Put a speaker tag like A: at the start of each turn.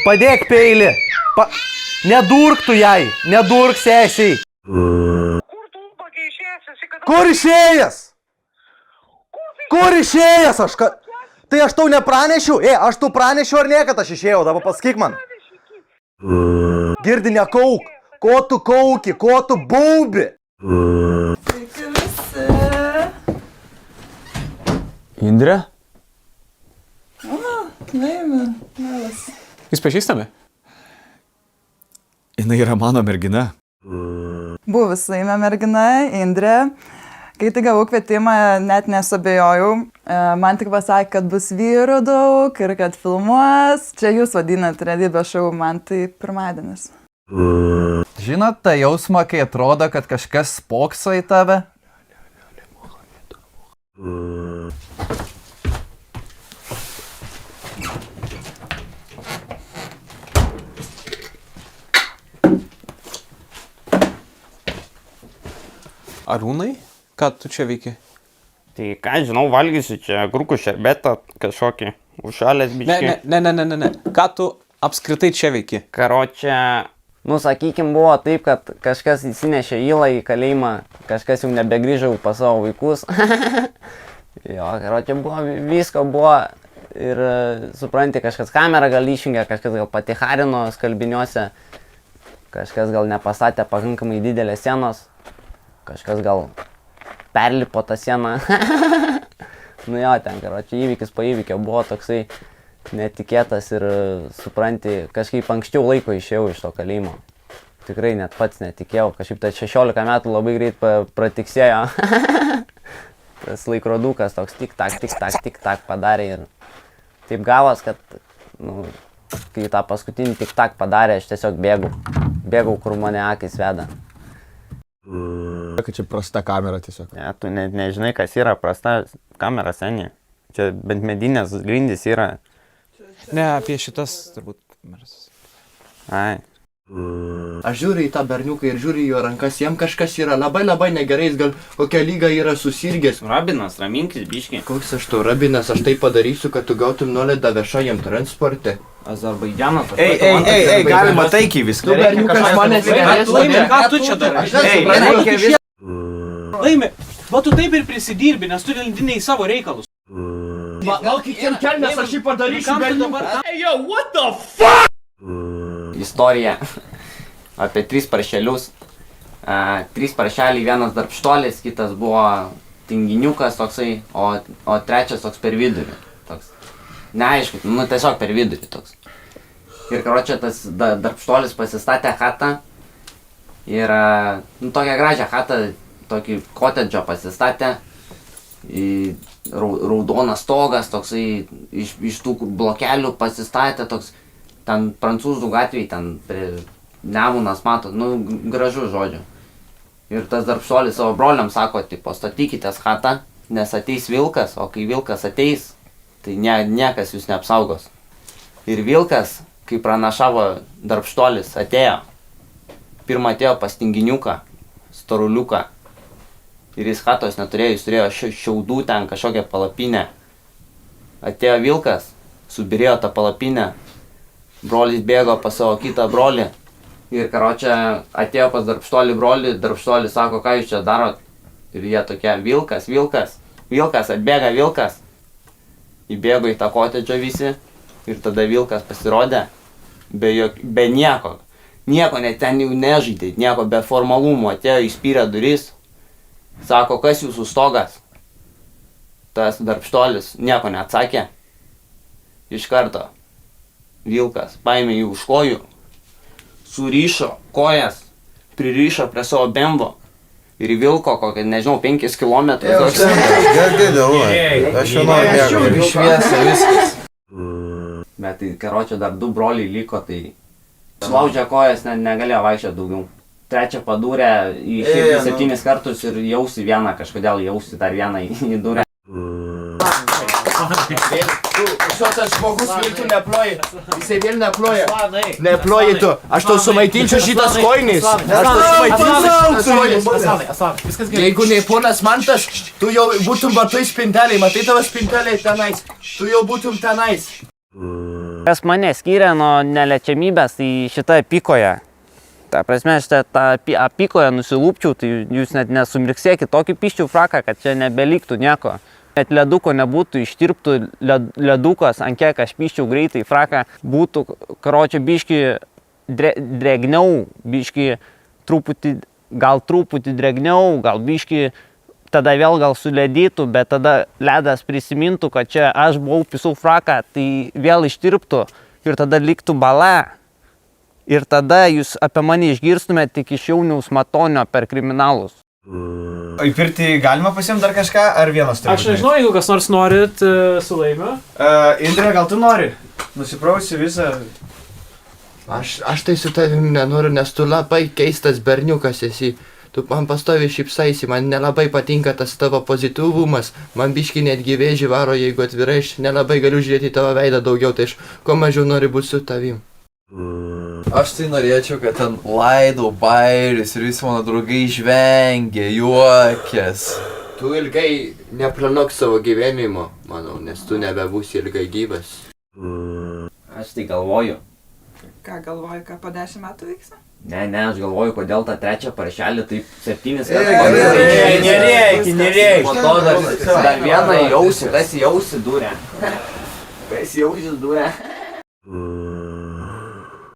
A: Padėk peilį. Nedurk tu jai. Nedurk sesiai. Kur išėjęs? Kur išėjęs aš? Tai aš tau nepranešiu? Aš tau pranešiu ar ne, kad aš išėjau? Dabar pasakyk man. Girdi, nekauk. Ko tu kauki? Ko tu baubi?
B: Sveiki visi.
C: Indrė?
B: Laimi, melas.
C: Jūs pažįstami? Jinai yra mano mergina.
B: Buvus laimė mergina, Indrė. Kai tik gavau kvietimą, net nesabėjojau. Man tik pasakė, kad bus vyrų daug ir kad filmuos. Čia jūs vadinat realybės šou, man tai pirmadienis.
A: Žinot tą jausmą, kai atrodo, kad kažkas spokso į tave?
C: Arūnai, ką tu čia veiki?
D: Tai ką, žinau, valgysiu čia grūkų šerbetą kažkokį, užšalęs biškį.
C: Ne. Ką tu apskritai čia veiki?
D: Karočią, sakykim, buvo taip, kad kažkas įsinešė Ilą į kalėjimą, kažkas jau nebegrįžau pas savo vaikus. Jo, karočią buvo, visko buvo ir, supranti, kažkas kamerą gal išjungė, kažkas gal patiharino skalbiniuose, kažkas gal nepastatė pakankamai didelės sienos. Kažkas gal perlipo tą sieną. Nu jo, ten, karočią, įvykis po įvykio buvo toksai netikėtas ir, supranti, kažkaip anksčiau laiko išėjau iš to kalėjimo. Tikrai net pats netikėjau, kažkaip tai 16 metų labai greit pratiksėjo. Tas laikrodukas toks tik tak padarė ir taip gavos, kad, kai tą paskutinį tik tak padarė, aš tiesiog bėgau, kur mane akis veda.
C: Kad čia prasta kamera tiesiog.
D: Ne, tu net nežinai, kas yra prasta kamera, seniai. Čia bent medinės grindys yra.
C: Ne, apie šitas turbūt kameras.
D: Ai.
E: Aš žiūriu į tą berniuką ir žiūriu į jo rankas, jam kažkas yra labai negerai, jis gal kokią lygą yra susirgęs.
D: Rabinas, raminkis, biški.
E: Koks aš tu, Rabinas, aš tai padarysiu, kad tu gautum nuolaidą viešajam transporte.
D: Azerbaidžanas.
E: Ei, galima taikiai viską. Tu berniukas manęs negalės.
F: Laimi, ką tu čia darai? Laimi, va tu taip ir prisidirbi, nes tu lindinai į savo reikalus.
E: Gal kitiem kelnes aš jį padarysiu, berniuką.
D: Istorija apie 3 paršelius. 3 paršeliai, vienas darbštuolis, kitas buvo tinginiukas toksai, o trečias toks per vidurį. Toks. Neaišku, tiesiog per vidurį toks. Ir karočią tas darbštuolis pasistatė chatą ir tokią gražią chatą, tokį kotedžą pasistatė. Raudonas stogas, toksai iš tų blokelių pasistatė, toks ten prancūzų gatvėj, ten prie Nemunas mato, gražu žodžiu. Ir tas darbštuolis savo broliam sako, tipo, statykitės chatą, nes ateis vilkas, o kai vilkas ateis, tai niekas jūs neapsaugos. Ir vilkas, kai pranašavo darbštuolis, atėjo. Pirmą atėjo pas tinginiuką, storuliuką. Ir jis chatos neturėjo, jis turėjo šiaudų ten kažkokią palapinę. Atėjo vilkas, subirėjo tą palapinę. Brolis bėgo pas savo kitą brolį. Ir karočią atėjo pas darbštuolį brolį, darbštuolis sako, ką jūs čia darot? Ir jie tokie, vilkas, atbėga vilkas. Įbėgo į tą kotedžą visi ir tada vilkas pasirodė be nieko. Nieko net ten jau nežaidė, nieko be formalumų. Atėjo, įspyrė duris, sako, kas jūsų stogas? Tas darbštuolis nieko neatsakė. Iš karto vilkas paėmė jį už kojų, surišo kojas, pririšo prie savo bembo ir vilko kokią, nežinau, 5 kilometrus.
E: Aš jau noriu šviesą viskas.
D: Bet tai karočią dar 2 broliai liko, tai sulaužė kojas, negalėjo vaikščioti daugiau. Trečią padūrė į širdį 7 kartus ir jausi vieną, kažkodėl jausi dar vieną į durę.
E: Šitas žmogus viltų neploja, jisai vėl neploja. Neploji tu, aš tau sumaitinčiau šitas koinis. Aš tau sumaitinčiau. Jeigu ne ponas Mantas, tu jau būtum va toj spintelėj, matai tavo spintelėj tenais. Tu jau būtum tenais.
G: Kas mane skiria nuo neliečiamybės, tai šita apykoje. Ta prasme, šitą apykoje nusilūpčiau, tai jūs net nesumirksėkit tokį piščių fraką, kad čia nebeliktų nieko. Net leduko nebūtų, ištirptų ledukas, ant kiek aš piščiau greitai fraką, būtų, karočią, biški drėgniau, biški truputį drėgniau, gal biški tada vėl gal suledytų, bet tada ledas prisimintų, kad čia aš buvau pisau fraką, tai vėl ištirptų ir tada liktų bala. Ir tada jūs apie mane išgirstumėte tik iš Jauniaus Matonio per Kriminalus.
H: O į pirtį galima pasiimti dar kažką, ar vienas turi?
F: Aš nežinau, jeigu kas nors norit su laimiu.
H: Indrė, gal tu nori? Nusiprausi visą.
E: Aš tai su tavim nenoriu, nes tu labai keistas berniukas esi. Tu man pastovi šypsaisi, man nelabai patinka tas tavo pozityvumas. Man biški netgi vėžį varo, jeigu atvirai, aš nelabai galiu žiūrėti į tavo veidą daugiau, tai aš kuo mažiau noriu būti su tavim.
I: Aš tai norėčiau, kad ten laidau bairis ir visi mano draugai žvengia, juokės.
E: Tu ilgai neplanok savo gyvenimo, manau, nes tu nebebūsi ilgai gyvas.
D: Aš tai galvoju.
B: Ką galvoji, ką po 10 metų vyks?
D: Ne, aš galvoju, kodėl tą trečią paršelį taip 7
H: Nereik.
D: Po to dar vieną į ausį, kas į ausį dūrė. Kas į ausį dūrė.